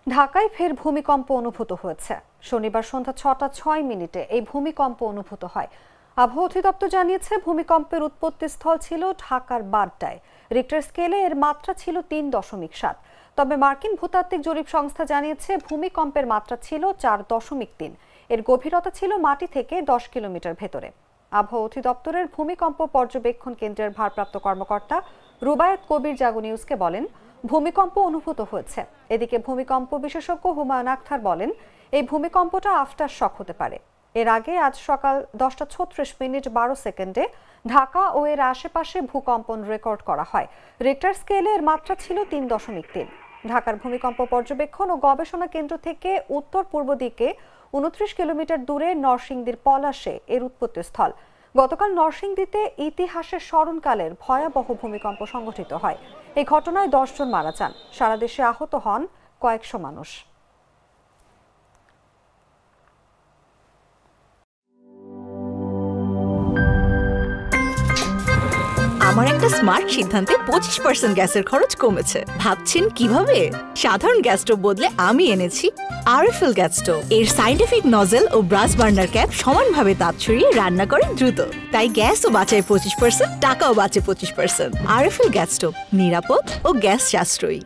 ঢাকায় ফের ভূমিকম্প অনুভূত হয়েছে। শনিবার সন্ধ্যা ৬টা ৬ মিনিটে এই ভূমিকম্প অনুভূত হয়। আবহাওয়া অধিদপ্তর জানিয়েছে, ভূমিকম্পের উৎপত্তিস্থল ছিল ঢাকার বাড্ডায়। রিক্টার স্কেলে এর মাত্রা ছিল ৩.৭। তবে মার্কিন ভূতাত্ত্বিক জরিপ সংস্থা জানিয়েছে, ভূমিকম্পের মাত্রা ছিল ৪.৩। এর গভীরতা ছিল মাটি থেকে ১০ কিলোমিটার ভেতরে। আবহাওয়া অধিদপ্তরের ভূমিকম্প পর্যবেক্ষণ কেন্দ্রের ভারপ্রাপ্ত কর্মকর্তা রুবায়েত কবির জাগো নিউজকে বলেন, ভূমিকম্প অনুভূত হয়েছে। এদিকে ভূমিকম্প বিশেষজ্ঞ হুমায়ুন আখতার বলেন, এই ভূমিকম্পটা আফটার শক হতে পারে। এর আগে আজ সকাল 10টা 36 মিনিট 12 সেকেন্ডে ঢাকা ও এর আশেপাশে ভূকম্পন রেকর্ড করা হয়। রিক্টার স্কেলে এর মাত্রা ছিল ৩.৩। ঢাকার ভূমিকম্প পর্যবেক্ষণ ও গবেষণা কেন্দ্র থেকে উত্তর পূর্ব দিকে 29 কিলোমিটার দূরে নরসিংদীর পলাশে এর উৎপত্তিস্থল। গতকাল নরসিংদীতে ইতিহাসের স্মরণকালের ভয়াবহ ভূমিকম্প সংঘটিত হয়। এই ঘটনায় 10 জন মারা যান। সারা দেশে আহত হন কয়েকশো মানুষ। আমার একটা স্মার্ট সিদ্ধান্তে 25% গ্যাসের খরচ কমেছে। ভাবছেন কিভাবে? সাধারণ গ্যাস স্টোভ বদলে আমি এনেছি আরএফএল গ্যাস স্টোভ। এর সাইন্টিফিক নজল ও ব্রাস বার্নার ক্যাপ সমানভাবে তাপ ছড়িয়ে রান্না করে দ্রুত। তাই গ্যাসও বাঁচায় 25%, টাকাও বাঁচে 25%। আরএফএল গ্যাস স্টোভ নিরাপদ ও গ্যাস সাশ্রয়ী।